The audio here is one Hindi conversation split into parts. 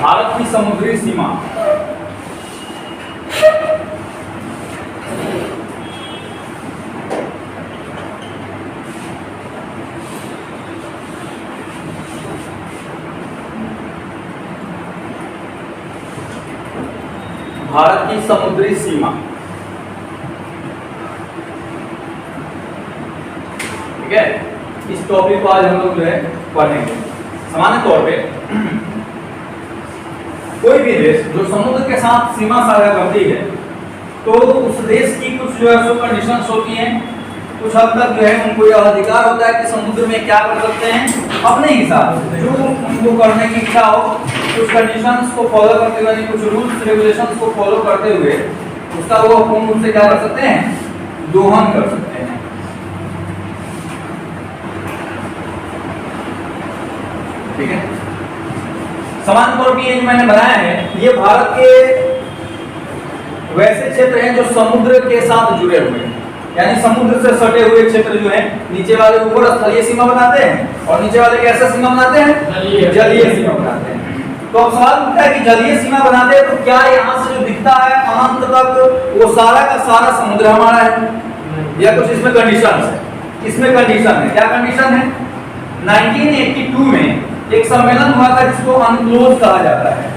भारत की समुद्री सीमा। भारत की समुद्री सीमा, ठीक है। इस टॉपिक को आज हम लोग जो है पढ़ेंगे। सामान्य तौर पे कोई भी देश जो समुद्र के साथ सीमा साझा करती है तो उस देश की कुछ जो है सो कंडीशंस होती हैं। कुछ हद तक जो है उनको यह अधिकार होता है कि समुद्र में क्या कर सकते हैं अपने हिसाब से जो उनको करने की इच्छा हो, कुछ कंडीशंस को फॉलो करते हुए, कुछ रूल्स रेगुलेशंस को फॉलो करते हुए उसका वो पूर्ण रूप से क्या कर सकते हैं, दोहन कर सकते हैं। ठीक है। समान तौर पर ये जो मैंने बनाया है ये भारत के वैसे क्षेत्र हैं जो समुद्र के साथ जुड़े हुए हैं, यानी समुद्र से सटे हुए क्षेत्र जो है नीचे वाले ऊपर स्थलीय सीमा बनाते हैं और नीचे वाले कैसा सीमा बनाते हैं, जलीय सीमा बनाते हैं। तो अब सवाल उठता है कि जलीय सीमा बनाते हैं तो क्या यहाँ से जो दिखता है अनंत तक वो सारा का सारा समुद्र हमारा है या कुछ इसमें कंडीशन है? इसमें कंडीशन है। क्या कंडीशन है? 1982 में एक सम्मेलन हुआ था जिसको अनक्लोज कहा जाता है।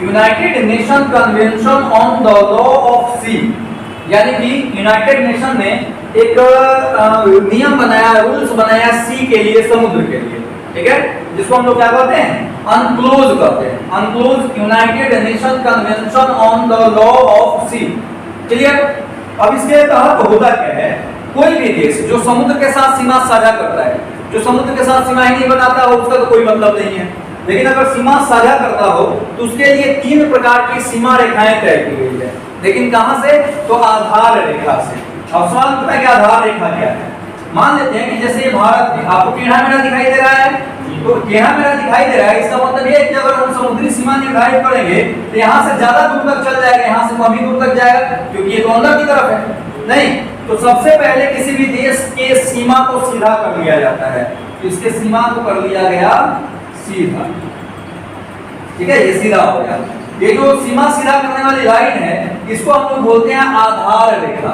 United Nation convention on the law of the, sea कि यूनाइटेड नेशन ने एक नियम बनाया, रूल्स बनाया सी के लिए, समुद्र के लिए, ठीक है, जिसको हम लोग क्या कहते हैं, अनक्लोज कहते हैं। UNCLOS United Nation convention on the law of sea. Clear? अब इसके तहत होता क्या है, कोई भी देश जो समुद्र के साथ सीमा साझा करता है, जो समुद्र के साथ सीमा ही नहीं बनाता हो उसका तो कोई मतलब नहीं है, लेकिन अगर सीमा साझा करता हो तो उसके लिए 3 प्रकार की सीमा रेखाएं तय की गई है। लेकिन कहां से? तो आधार रेखा से। अब सवाल उठता है कि आधार रेखा क्या है। मान लेते हैं कि जैसे ये भारत है, आपको टेढ़ा मेढ़ा दिखाई दे रहा है, तो टेढ़ा मेढ़ा दिखाई दे रहा है, इसका मतलब ये है कि अगर हम समुद्री सीमा निर्धारित करेंगे तो यहाँ से ज्यादा दूर तक चल जाएगा, यहाँ से काफी दूर तक जाएगा, क्योंकि ये तो अंदर की तरफ है। नहीं, तो सबसे पहले किसी भी देश के सीमा को सीधा कर लिया जाता है। इसके सीमा को कर लिया गया सीधा, ठीक है, ये सीधा हो गया। ये जो सीमा सीधा करने वाली लाइन है इसको हम लोग बोलते हैं आधार रेखा।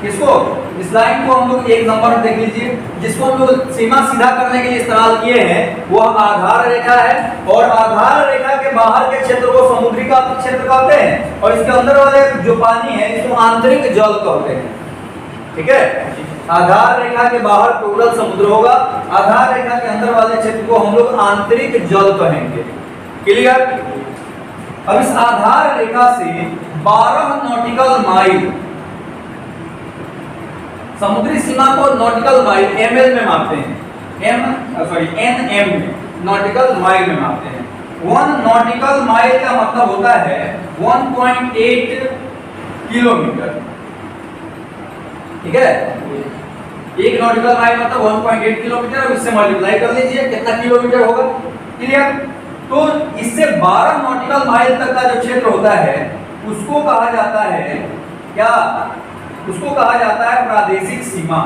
इसको, इस लाइन को हम लोग एक नंबर देख लीजिए, जिसको हम लोग सीमा सीधा करने के लिए इस्तेमाल किए हैं वो आधार रेखा है। और आधार रेखा के बाहर के क्षेत्र को समुद्री का क्षेत्र कहते हैं और इसके अंदर वाले जो पानी है इसको आंतरिक जल कहते हैं। ठीक है, आधार रेखा के बाहर टोटल समुद्र होगा, आधार रेखा के अंदर वाले क्षेत्र को हम लोग आंतरिक जल कहेंगे। क्लियर? अब इस आधार रेखा से 12 नॉटिकल माइल, समुद्री सीमा को नॉटिकल माइल एमएल में मापते हैं, एनएम में, नॉटिकल माइल में मापते हैं। 1 नॉटिकल माइल का मतलब होता है 1.8 किलोमीटर। ठीक है, 1 नॉटिकल माइल मतलब 1.8 किलोमीटर। अब इससे मल्टीप्लाई कर लीजिए कितना किलोमीटर होगा। क्लियर? तो इससे 12 नॉटिकल माइल तक का जो क्षेत्र होता है उसको कहा जाता है क्या? उसको कहा जाता है प्रादेशिक सीमा।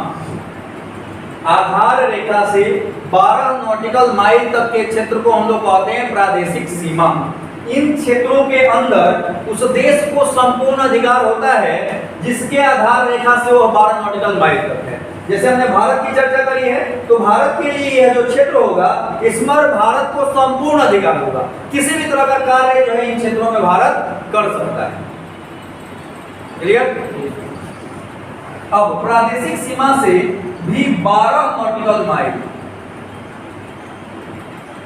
आधार रेखा से 12 नॉटिकल माइल तक के क्षेत्र को हम लोग कहते हैं प्रादेशिक सीमा। इन क्षेत्रों के अंदर उस देश को संपूर्ण अधिकार होता है जिसके आधार रेखा से वो 12 नॉटिकल माइल तक है। जैसे हमने भारत की चर्चा करी है तो भारत के लिए यह जो क्षेत्र होगा इसमें भारत को संपूर्ण अधिकार होगा, किसी भी तरह का कार्य जो है इन क्षेत्रों में भारत कर सकता है। क्लियर? अब प्रादेशिक सीमा से भी 12 नॉटिकल माइल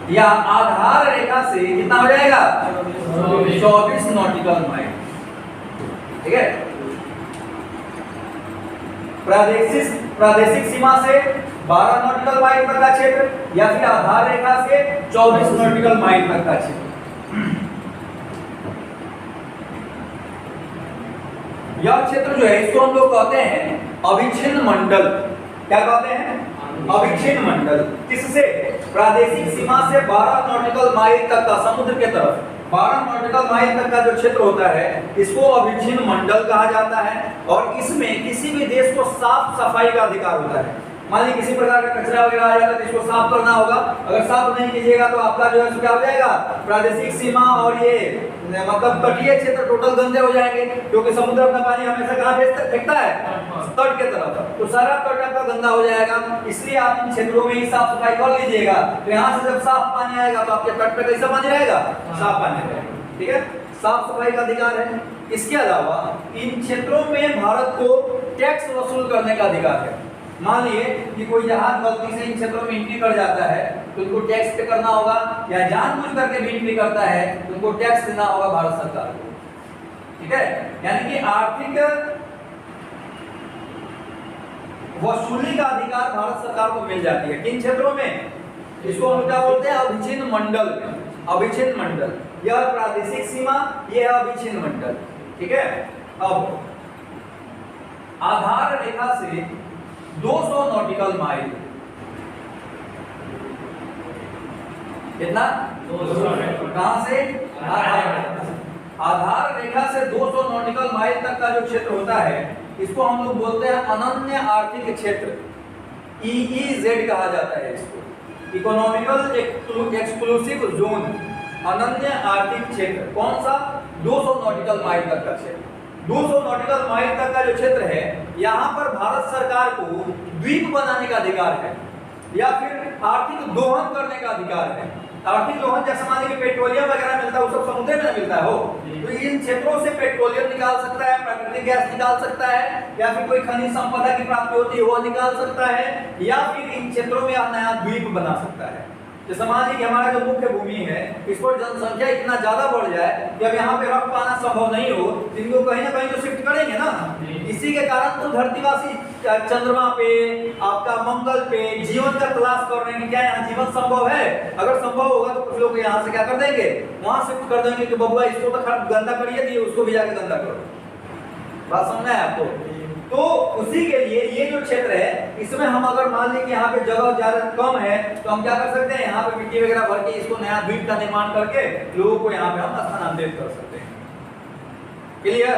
या आधार रेखा से कितना हो जाएगा? 24 नॉटिकल माइल। ठीक है, प्रादेशिक सीमा से 12 नॉटिकल माइल तक का क्षेत्र या फिर आधार रेखा से 24 नॉटिकल माइल तक का क्षेत्र। यह क्षेत्र जो है इसको हम लोग कहते हैं अविच्छिन्न मंडल। क्या कहते हैं? अविच्छिन्न मंडल। किससे? प्रादेशिक सीमा से 12 नॉटिकल माइल तक का, समुद्र के तरफ 12 नॉटिकल माइल तक का जो क्षेत्र होता है इसको अविच्छिन्न मंडल कहा जाता है। और इसमें किसी भी देश को साफ सफाई का अधिकार होता है। मान लीजिए किसी प्रकार का कचरा वगैरह आ जाता है तो इसको साफ करना होगा। अगर साफ नहीं कीजिएगा तो आपका जो है क्या हो जाएगा, प्रादेशिक सीमा और ये मतलब तटीय क्षेत्र टोटल गंदे हो जाएंगे, क्योंकि समुद्र अपना पानी हमेशा कहाँ फेंकता है, तट के तरफ। तो सारा तट आपका गंदा हो जाएगा। इसलिए आप इन क्षेत्रों में ही साफ सफाई कर लीजिएगा। तो यहाँ से जब साफ पानी आएगा तो आपके तट पे कैसा पानी रहेगा, साफ पानी रहेगा। ठीक है, साफ सफाई का अधिकार है। इसके अलावा इन क्षेत्रों में भारत को टैक्स वसूल करने का अधिकार है। मान लिए कि कोई जहाज गलती से इन क्षेत्रों में एंट्री कर जाता है तो उनको टैक्स पे करना होगा, या जानबूझ करके भी एंट्री करता है तो उनको टैक्स देना होगा भारत सरकार को। ठीक है, यानी कि आर्थिक वसूली का अधिकार भारत सरकार को मिल जाती है। किन क्षेत्रों में, इसको हम क्या बोलते हैं, अभिचिन्न मंडल। अभिचिन्न मंडल, यह प्रादेशिक सीमा, यह अभिचिन्न मंडल। ठीक है, अब आधार रेखा से 200 नॉटिकल माइल, कितना, 200, कहां से, आधार रेखा से 200 नॉटिकल माइल तक का जो क्षेत्र होता है इसको हम लोग बोलते हैं अनन्य आर्थिक क्षेत्र, EEZ कहा जाता है इसको, इकोनॉमिकल एक्सक्लूसिव जोन, अनन्य आर्थिक क्षेत्र। कौन सा, 200 नॉटिकल माइल तक का क्षेत्र। 200 नॉटिकल माइल तक का जो क्षेत्र है, यहाँ पर भारत सरकार को द्वीप बनाने का अधिकार है, या फिर आर्थिक दोहन करने का अधिकार है। आर्थिक दोहन जैसे मान लीजिए पेट्रोलियम वगैरह मिलता है, वो सब समुद्र में मिलता है हो, तो इन क्षेत्रों से पेट्रोलियम निकाल सकता है, प्राकृतिक गैस निकाल सकता है, या फिर कोई खनिज संपदा की प्राप्ति होती है वो निकाल सकता है, या फिर इन क्षेत्रों में नया द्वीप बना सकता है। जैसे मान लीजिए कि हमारा जो मुख्य भूमि है इस पर जनसंख्या इतना ज्यादा बढ़ जाए कि अब यहाँ पे रख पाना संभव नहीं हो, इनको कहीं ना कहीं तो शिफ्ट करेंगे ना। इसी के कारण तो धरतीवासी चंद्रमा पे, आपका मंगल पे जीवन का तलाश कर रहे हैं कि क्या यहाँ जीवन संभव है। अगर संभव होगा तो कुछ लोग यहाँ से क्या कर देंगे, वहां शिफ्ट कर देंगे कि बबुआ इसको तो गंदा करिए दिए, उसको भी जाके गंदा करो। बात समझना है आपको। तो उसी के लिए ये जो क्षेत्र है इसमें हम अगर मान लें कि यहाँ पे जगह ज्यादा कम है तो हम क्या कर सकते हैं, यहाँ पे मिट्टी वगैरह भर के इसको नया द्वीप का निर्माण करके लोगों को यहाँ पे हम स्थानांतरित कर सकते हैं। क्लियर।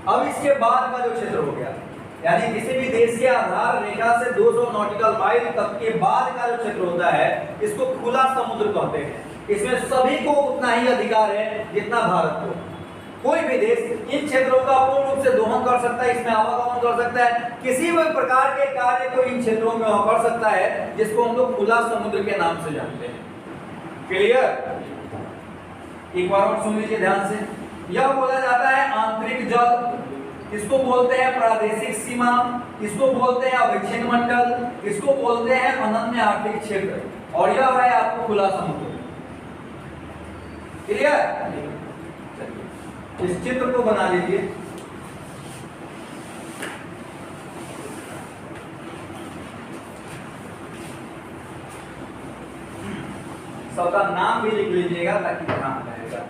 अब इसके बाद का जो क्षेत्र हो गया, यानी किसी भी देश के आधार रेखा से 200 नॉटिकल माइल तक के बाद का जो क्षेत्र होता है इसको खुला समुद्र कहते हैं। इसमें सभी को उतना ही अधिकार है जितना भारत को। कोई भी देश इन क्षेत्रों का पूर्ण रूप से दोहन कर सकता है, इसमें आवागमन कर सकता है, किसी भी प्रकार के कार्य को इन क्षेत्रों में कर सकता है, जिसको हम लोग खुला समुद्र के नाम से जानते हैं। क्लियर। एक बार और सुन लीजिए ध्यान से। यह बोला जाता है आंतरिक जल, इसको बोलते हैं प्रादेशिक सीमा, इसको बोलते हैं अभिचिन्न मंडल, इसको बोलते हैं अनन्य आर्थिक क्षेत्र, और यह है आपको खुला समुद्र। क्लियर। इस चित्र को बना लीजिए। सबका नाम भी लिख लीजिएगा ताकि ध्यान रहेगा।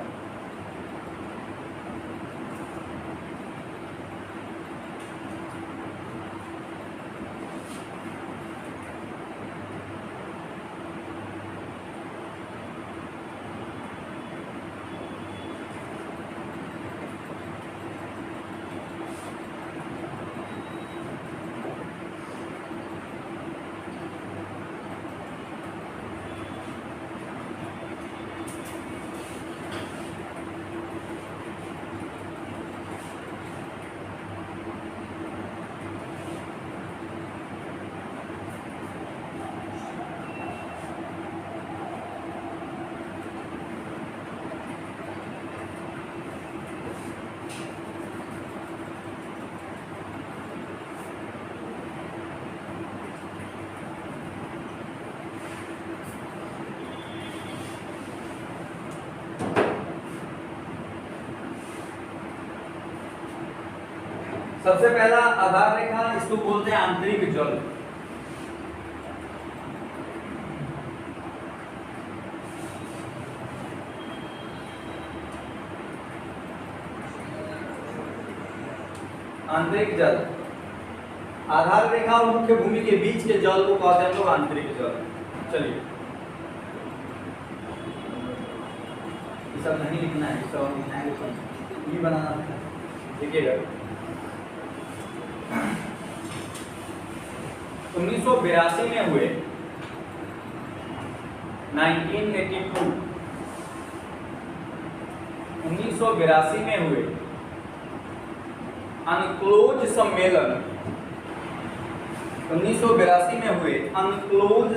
सबसे पहला आधार रेखा, इसको बोलते हैं आंतरिक जल। आंतरिक जल, आधार रेखा और मुख्य भूमि के बीच के जल को कहते हैं लोग आंतरिक जल। चलिए, ये सब नहीं लिखना है, सब लिखना है, ये बनाना है। देखिएगा, 1982 में हुए 1982 में हुए अनक्लोज सम्मेलन 1982 में हुए अनक्लोज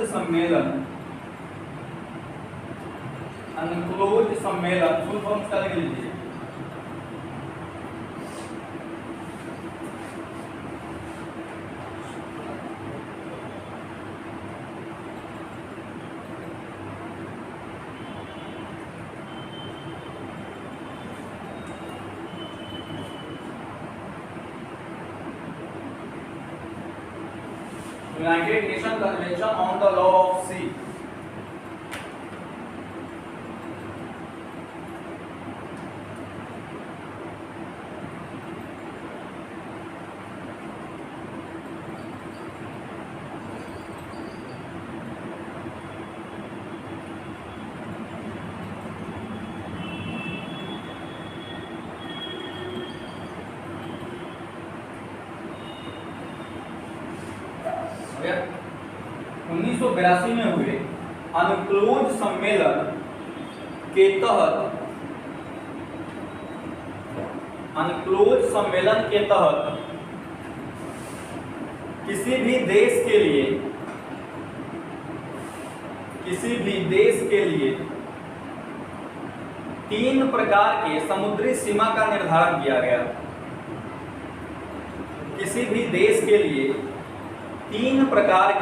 सम्मेलन फुल फॉर्म का लिख लीजिए। United Nations Convention on the Law of Sea। उन्नीस सौ 82 में हुए अनक्लोज सम्मेलन के तहत किसी भी देश के लिए 3 प्रकार के समुद्री सीमा का निर्धारण किया गया। किसी भी देश के लिए 3 प्रकार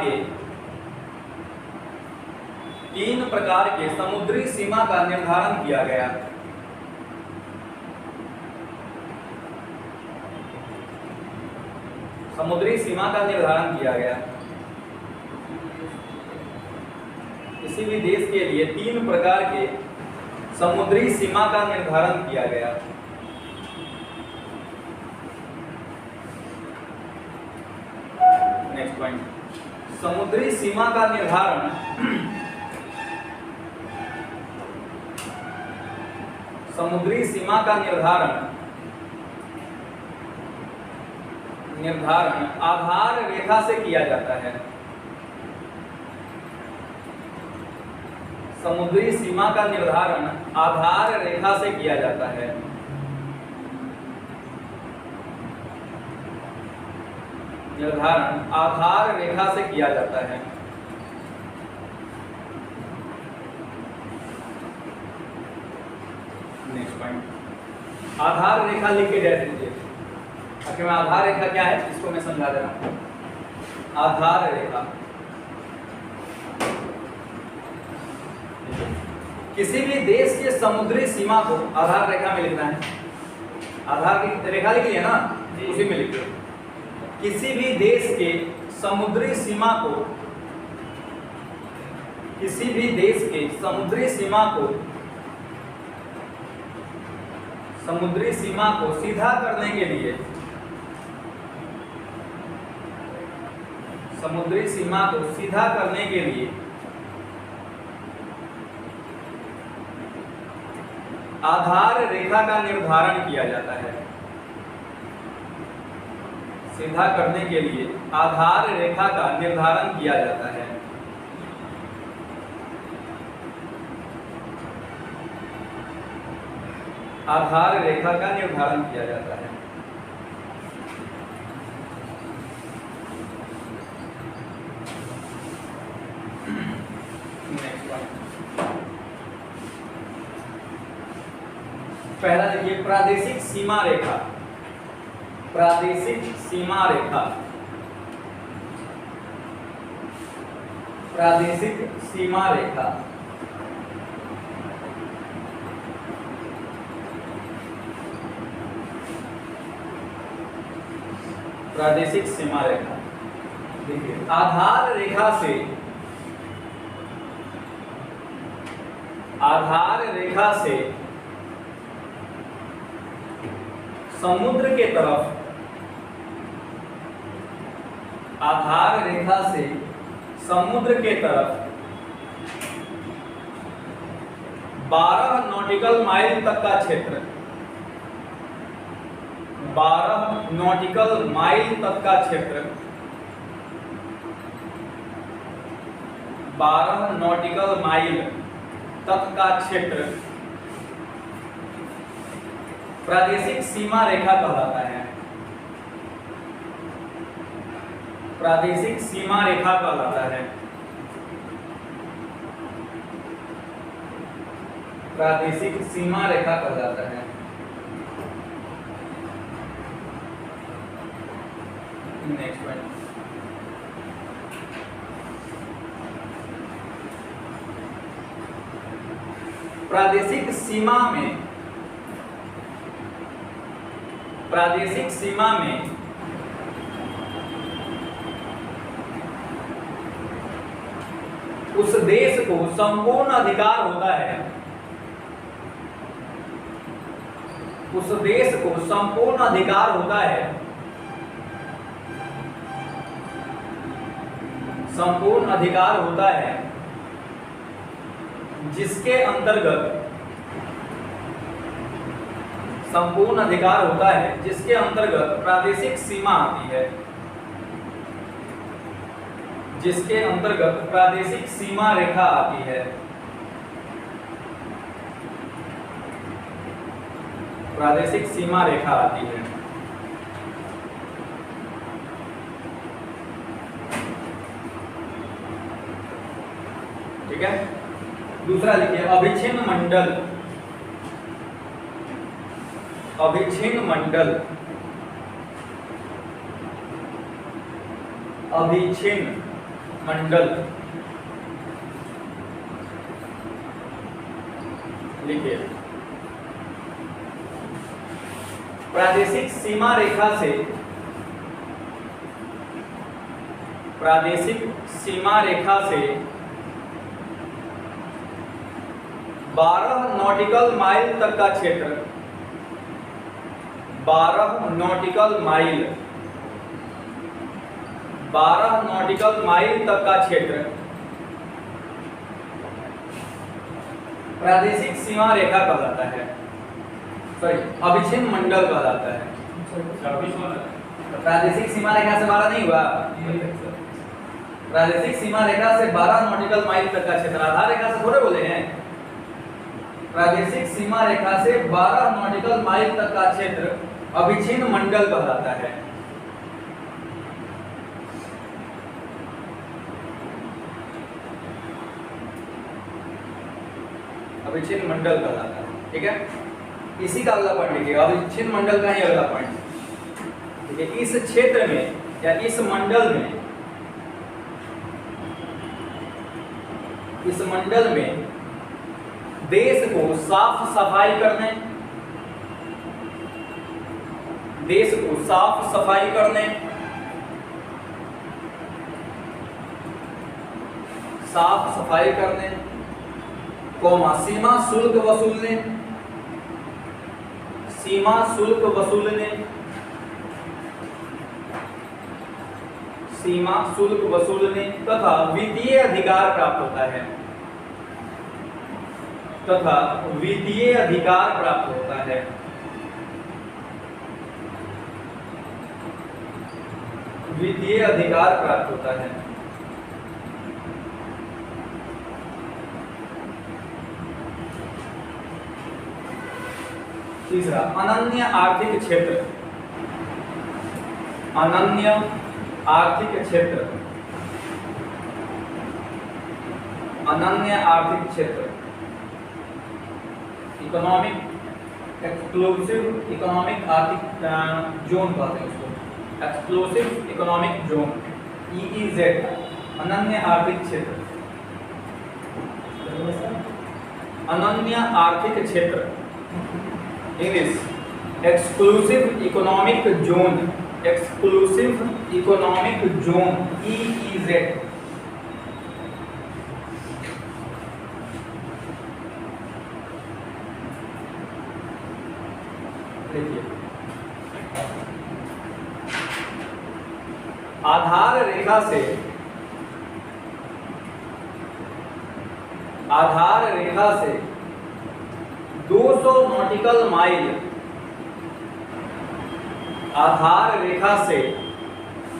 के समुद्री सीमा का निर्धारण किया गया। समुद्री सीमा का निर्धारण किया गया। किसी भी देश के लिए 3 प्रकार के समुद्री सीमा का निर्धारण किया गया। नेक्स्ट पॉइंट, समुद्री सीमा का निर्धारण आधार रेखा से किया जाता है। समुद्री सीमा का निर्धारण आधार रेखा से किया जाता है। निर्धारण आधार रेखा से किया जाता है। नेक्स्ट पॉइंट, आधार रेखा लिख के दे दीजिए। आखिर में आधार रेखा क्या है इसको मैं समझा दे रहा हूं। आधार रेखा किसी भी देश के समुद्री सीमा को आधार रेखा में लिखना है। आधार की रेखा लिख लिया ना, उसी में लिखिए। किसी भी देश के समुद्री सीमा को सीधा करने के लिए आधार रेखा का निर्धारण किया जाता है। सीधा करने के लिए आधार रेखा का निर्धारण किया जाता है। आधार रेखा का निर्धारण किया जाता है। पहला देखिए, प्रादेशिक सीमा रेखा। प्रादेशिक सीमा रेखा देखिए, आधार रेखा से समुद्र के तरफ 12 नॉटिकल माइल तक का क्षेत्र 12 नॉटिकल माइल तक का क्षेत्र 12 नॉटिकल माइल तक का क्षेत्र प्रादेशिक सीमा रेखा कहलाता है। प्रादेशिक सीमा रेखा कहलाता है। प्रादेशिक सीमा रेखा कहलाता है। नेक्स्ट पॉइंट, प्रादेशिक सीमा में, प्रादेशिक सीमा में उस देश को संपूर्ण अधिकार होता है, उस देश को संपूर्ण अधिकार होता है, संपूर्ण अधिकार होता है जिसके अंतर्गत, संपूर्ण अधिकार होता है जिसके अंतर्गत प्रादेशिक सीमा आती है, जिसके अंतर्गत प्रादेशिक सीमा रेखा आती है। प्रादेशिक सीमा रेखा आती है। ठीक है, दूसरा लिखिए अभिच्छिन्न मंडल। अभिच्छिन्न मंडल, अभिच्छिन्न मंडल लिखिए प्रादेशिक सीमा रेखा से, प्रादेशिक सीमा रेखा से 12 नॉटिकल माइल तक का क्षेत्र, 12 नॉटिकल माइल, 12 नॉटिकल माइल तक का क्षेत्र प्रादेशिक सीमा रेखा कहलाता है, सॉरी अभिच्छिन्न मंडल कहलाता है। प्रादेशिक सीमा रेखा से 12 नहीं हुआ, प्रादेशिक सीमा रेखा से 12 नॉटिकल माइल तक का क्षेत्र, आधार रेखा से थोड़े बोले हैं। प्रादेशिक सीमा रेखा से 12 नॉटिकल माइल तक का क्षेत्र अभिच्छिन्न मंडल कहलाता है। अभिच्छिन्न मंडल कहलाता है। ठीक है, इसी का अगला पॉइंट लिखिएगा, अभिच्छिन्न मंडल का ही अगला पॉइंट। ठीक है, इस क्षेत्र में या इस मंडल में, इस मंडल में देश को साफ सफाई करने, देश को साफ सफाई करने, साफ सफाई करने, सीमा शुल्क वसूलने, सीमा शुल्क वसूलने, सीमा शुल्क वसूलने तथा वित्तीय अधिकार प्राप्त होता है, तथा वित्तीय अधिकार प्राप्त होता है। वित्तीय अधिकार प्राप्त होता है। तीसरा अनन्य आर्थिक क्षेत्र, अनन्य आर्थिक क्षेत्र, अनन्य आर्थिक क्षेत्र, इकोनॉमिक एक्सक्लूसिव इकोनॉमिक आर्थिक जोन कहते हैं उसको, एक्सक्लूसिव इकोनॉमिक जोन, EEZ, अनन्य आर्थिक क्षेत्र, अनन्य आर्थिक क्षेत्र, English exclusive economic zone, exclusive economic zone, EEZ। देखिए आधार रेखा से, आधार रेखा से 200 नॉटिकल माइल, आधार रेखा से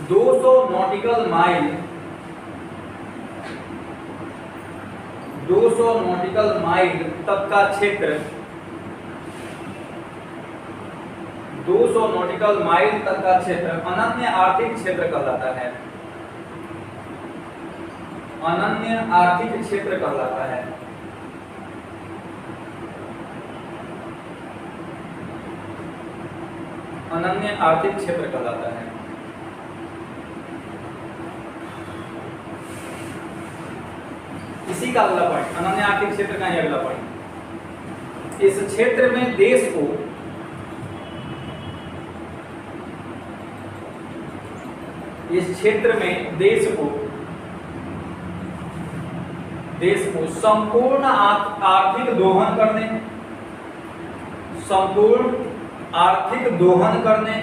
200 नॉटिकल माइल 200 नॉटिकल माइल तक का क्षेत्र 200 नॉटिकल माइल तक का क्षेत्र अनन्य आर्थिक क्षेत्र कहलाता है। अनन्य आर्थिक क्षेत्र कहलाता है। अनन्य आर्थिक क्षेत्र कहलाता है। इसी का अगला पॉइंट, अनन्य आर्थिक क्षेत्र का ही अगला पॉइंट, इस क्षेत्र में देश को संपूर्ण आर्थिक दोहन करने, संपूर्ण आर्थिक दोहन करने,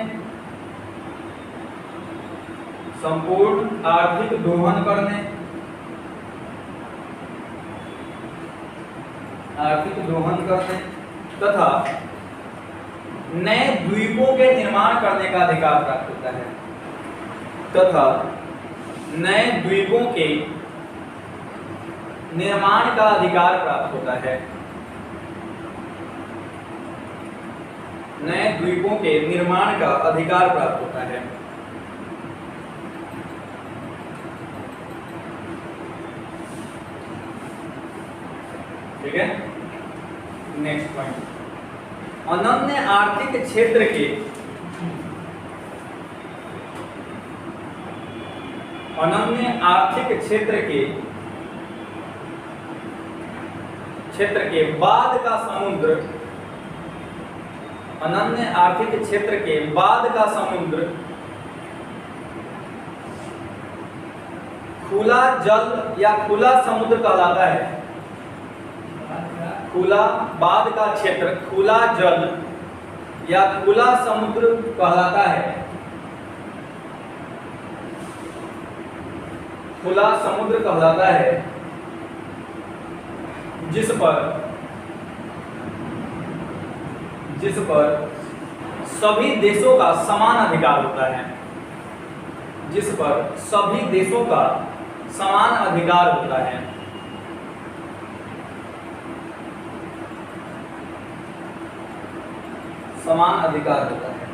संपूर्ण आर्थिक दोहन करने, आर्थिक दोहन करने तथा नए द्वीपों के निर्माण करने का अधिकार प्राप्त होता है, तथा नए द्वीपों के निर्माण का अधिकार प्राप्त होता है। नए द्वीपों के निर्माण का अधिकार प्राप्त होता है। ठीक है, नेक्स्ट पॉइंट, अनन्य आर्थिक क्षेत्र के अनन्य आर्थिक क्षेत्र के बाद का समुद्र, अनन्य आर्थिक क्षेत्र के बाद का समुद्र खुला जल या खुला समुद्र कहलाता है। खुला बाद का क्षेत्र खुला जल या खुला समुद्र कहलाता है। खुला समुद्र कहलाता है जिस पर सभी देशों का समान अधिकार होता है, जिस पर सभी देशों का समान अधिकार होता है। समान अधिकार होता है।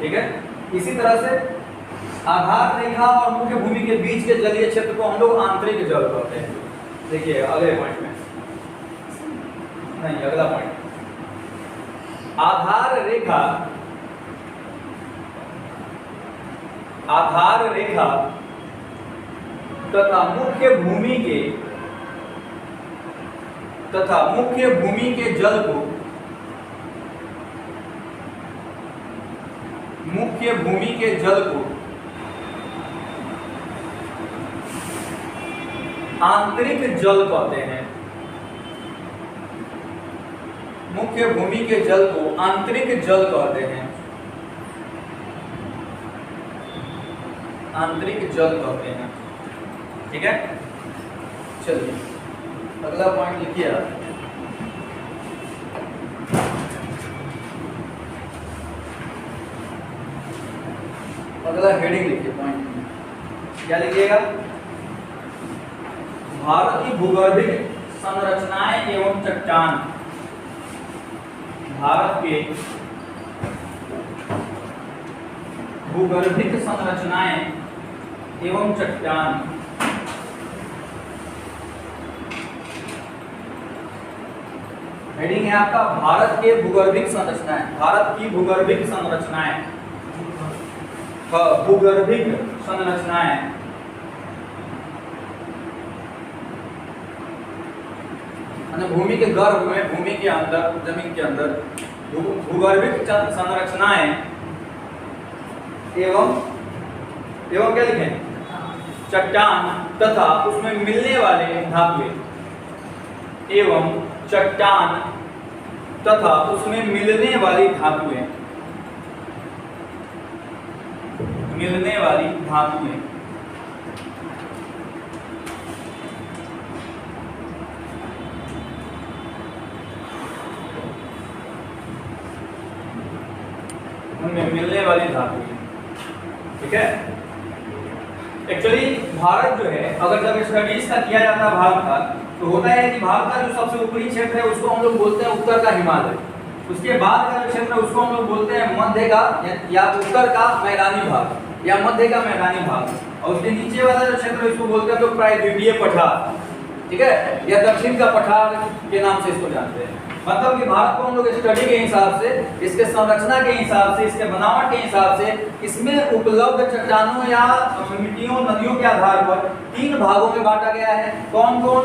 ठीक है, इसी तरह से आधार रेखा और मुख्य भूमि के बीच के जलीय क्षेत्र को हम लोग आंतरिक जल कहते हैं। देखिए अगले पॉइंट में, नहीं अगला पॉइंट, आधार रेखा तथा मुख्य भूमि के जल को आंतरिक जल कहते हैं। मुख्य भूमि के जल को आंतरिक जल कहते हैं। आंतरिक जल कहते हैं। ठीक है, चलिए अगला पॉइंट लिखिए आप। अगला हेडिंग लिखिए, पॉइंट क्या लिखिएगा? भारत की भूगर्भिक संरचनाएं एवं चट्टान। भारत के भूगर्भिक संरचनाएं एवं चट्टान। हेडिंग है आपका भारत के भूगर्भिक संरचनाएं। भारत की भूगर्भिक संरचनाएं, भूगर्भिक संरचनाएं। भूमि के गर्भ में, भूमि के अंदर, जमीन के अंदर भूगर्भिक संरचनाएं एवं क्या लिखें? चट्टान तथा उसमें मिलने वाले धातुएं, एवं चट्टान तथा उसमें मिलने वाली धातुएं, मिलने वाली धातुएं। उनमें मिलने वाली धातुएं। ठीक है, एक्चुअली भारत जो है, अगर जब स्टडीज का किया जाता है भारत का, तो होता है कि भारत का जो सबसे ऊपरी क्षेत्र है उसको हम लोग बोलते हैं उत्तर का हिमालय। उसके बाद का जो क्षेत्र है उसको हम लोग बोलते हैं मध्य का या उत्तर का मैदानी भाग या मध्य का मैदानी भाग, और उसके नीचे वाला जो क्षेत्र है उसको बोलते हैं तो प्रायद्वीपीय पठार, ठीक है, या दक्षिण का पठार के नाम से इसको जानते हैं। मतलब कि भारत को हम लोग स्टडी के हिसाब से, इसके संरचना के हिसाब से, इसके बनावट के हिसाब से, इसमें उपलब्ध चट्टानों या मिट्टियों नदियों के आधार पर 3 भागों में बांटा गया है। कौन कौन?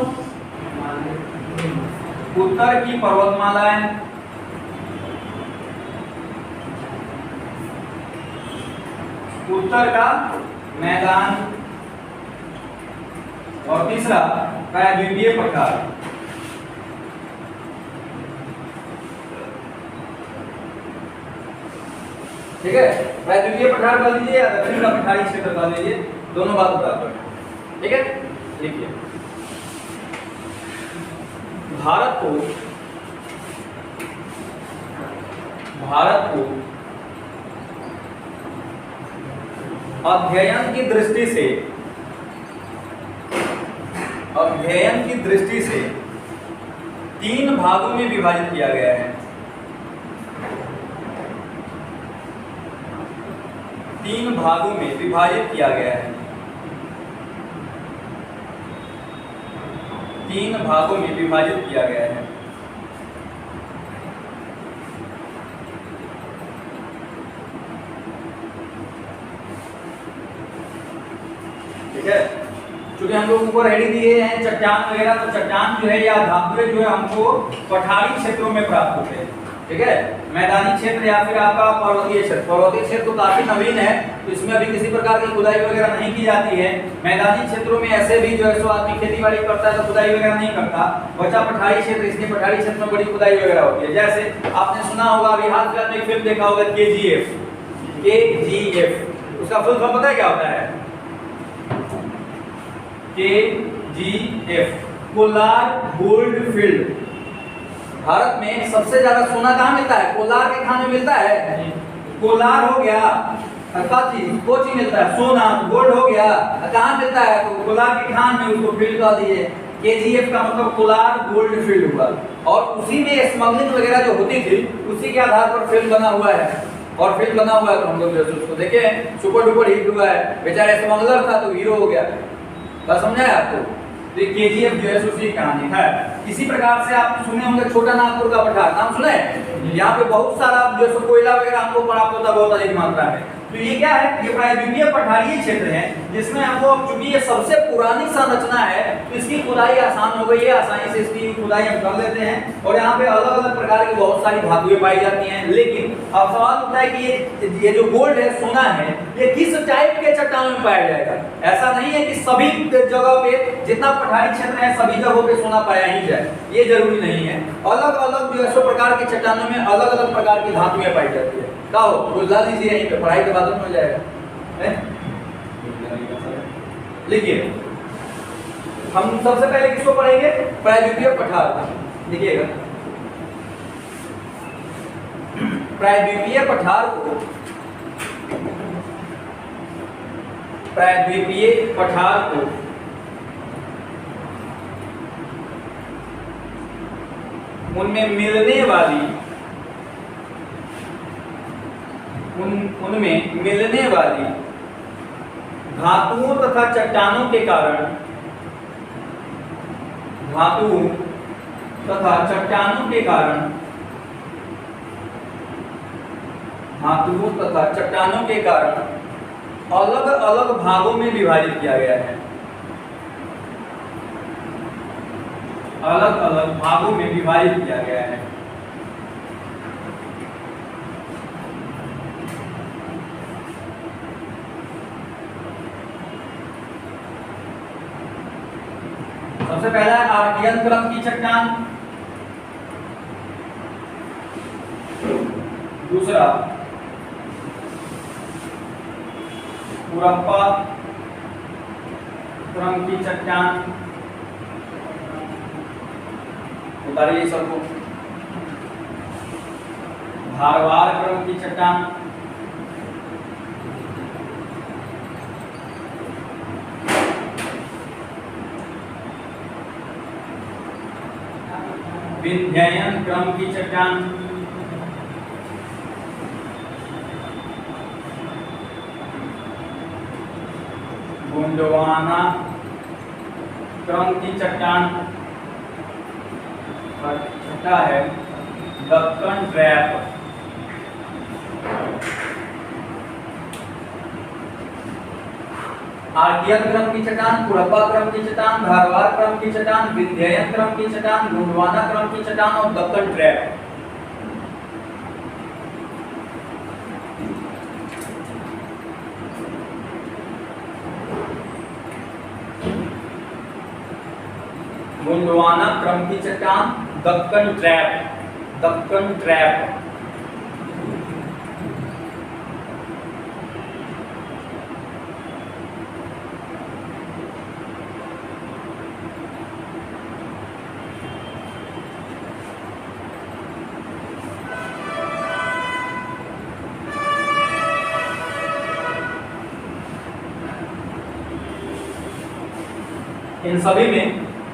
उत्तर की पर्वतमालाएं, उत्तर का मैदान, और तीसरा प्रायद्वीपीय पठार। ठीक है, प्रायद्वीपीय पठार कर लीजिए या दक्षिण का पठारी क्षेत्र कर लीजिए, दोनों बात बराबर है। ठीक है, देखिए भारत को अध्ययन की दृष्टि से 3 भागों में विभाजित किया गया है। 3 भागों में विभाजित किया गया है। 3 भागों में विभाजित किया गया है। ठीक है, क्योंकि हम लोग ऊपर हेडिंग दिए हैं चट्टान वगैरह, तो चट्टान जो है या धातुएं जो है हमको पठारी क्षेत्रों में प्राप्त होते हैं। ठीक है, मैदानी क्षेत्र या फिर आपका पर्वतीय क्षेत्र तो काफी नवीन है, तो इसमें अभी किसी प्रकार की खुदाई वगैरह नहीं की जाती है। मैदानी क्षेत्रों में ऐसे भी जो है सो आदमी खेती बाड़ी करता है तो खुदाई वगैरह नहीं करता, बचा पठारी क्षेत्र, इसलिए पठारी क्षेत्र में बड़ी खुदाई वगैरह होती है। जैसे आपने सुना होगा, अभी हाल फिलहाल में एक फिल्म देखा होगा KGF, उसका फुल फॉर्म पता है क्या होता है? KGF, Kolar gold field. Bharat में सबसे ज्यादा सोना कहाँ मिलता है? कोलार के खान में मिलता है। कोलार हो गया, को चीज मिलता है? सोना, गोल्ड हो गया, कहाँ मिलता है? तो कोलार के खान में उसको फील्ड कर दिए। KGF का मतलब कोलार गोल्ड फील्ड हुआ, और उसी में स्मगलिंग वगैरह जो होती थी उसी के आधार पर फिल्म बना हुआ है। और फिल्म बना हुआ है तो हम लोग उसको देखे, सुपर डुपर हिट हुआ है। बेचारा स्मगलर था तो हीरो हो गया। बस समझा है आपको? तो KGF जो है उसी कहानी है। इसी प्रकार से आप सुने होंगे छोटा नागपुर का पठार, नाम सुना है? यहाँ पे बहुत सारा जो है कोयला वगैरह हमको प्राप्त होता है बहुत अधिक मात्रा में। तो ये क्या है? ये प्रायद्वीपीय पठारीय क्षेत्र है, जिसमें हमको चूंकि ये सबसे पुरानी संरचना है तो इसकी खुदाई आसान हो गई है, आसानी से इसकी खुदाई हम कर लेते हैं। और यहाँ पे अलग अलग प्रकार की बहुत सारी धातुएं पाई जाती हैं। लेकिन अब सवाल होता है कि ये जो गोल्ड है, सोना है, ये किस टाइप के चट्टानों में पाया जाएगा? ऐसा नहीं है कि सभी जगह पे, जितना पठारी क्षेत्र है सभी जगहों पे सोना पाया ही जाए, ये जरूरी नहीं है। अलग अलग जो है प्रकार के चट्टानों में अलग अलग प्रकार की धातुएं पाई जाती है। बुझा लीजिए, यहीं पे पढ़ाई के बाद में हो जाएगा। लिखिए, हम सबसे पहले किसको पढ़ेंगे? प्रायद्वीपीय पठार। लिखिएगा, प्रायद्वीपीय पठार को, प्रायद्वीपीय पठार को उनमें मिलने वाली धातुओं तथा चट्टानों के कारण, अलग अलग भागों में विभाजित किया गया है। अलग अलग भागों में विभाजित किया गया है। सबसे पहला है आर्कियन क्रम की चट्टान, दूसरा पुरप्पा क्रम की चट्टान, उतारिए सबको, धारवाड़ क्रम की चट्टान, विंध्ययन क्रम की चट्टान, गोंडवाना क्रम की चट्टान, और छठा है दक्कन ट्रैप। आर्कियन क्रम की चट्टान, कुरप्पा क्रम की चट्टान, धारवाड़ क्रम की चट्टान, विंध्ययन क्रम की चट्टान, गोंडवाना क्रम की चट्टान और दक्कन ट्रैप। गोंडवाना क्रम की चट्टान, दक्कन ट्रैप, दक्कन ट्रैप। इन सभी में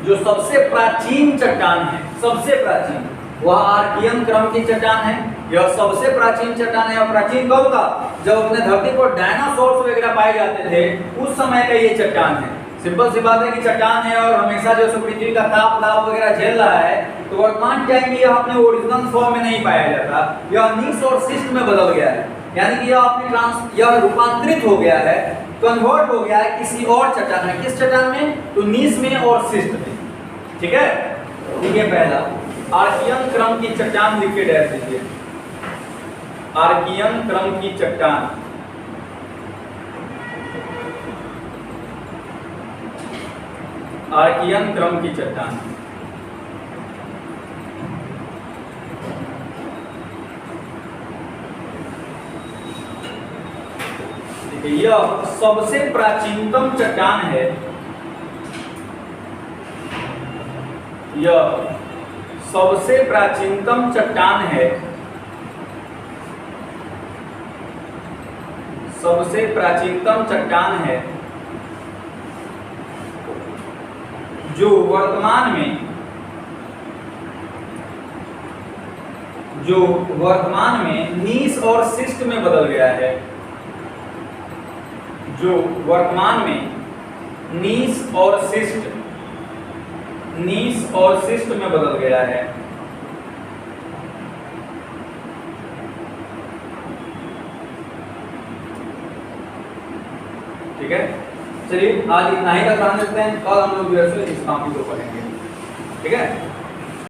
जो सबसे प्राचीन चट्टान है, सबसे प्राचीन, वह आर्कियन क्रम की चट्टान है। यह सबसे प्राचीन चट्टान है। और प्राचीन कब का? जब अपने धरती पर डायनासोर्स वगैरह पाए जाते थे, उस समय का ये चट्टान है। सिंपल सी बात है कि चट्टान है और हमेशा जो पृथ्वी का ताप दाब वगैरह झेल रहा है, तो वर्तमान टाइम में यह अपने ओरिजिनल फॉर्म में नहीं पाया जाता, यह नीस और शिस्ट में बदल गया है। यानी कि यह रूपांतरित हो गया है, कन्वर्ट हो गया है किसी और चट्टान में। किस चट्टान में? तो नीस में और शिस्ट में। ठीक है, ठीक है। पहला आर्कियन क्रम की चट्टान लिख के डैश दीजिए। आर्कियन क्रम की चट्टान, आर्कियन क्रम की चट्टान। यह सबसे प्राचीनतम चट्टान है। यह सबसे प्राचीनतम चट्टान है। सबसे प्राचीनतम चट्टान है जो वर्तमान में नीस और शिस्ट में बदल गया है। जो वर्तमान में नीस और शिस्ट में बदल गया है। ठीक है, चलिए आज इतना ही तक ध्यान देते हैं। कल हम लोग इस टॉपिक को पढ़ेंगे। ठीक है।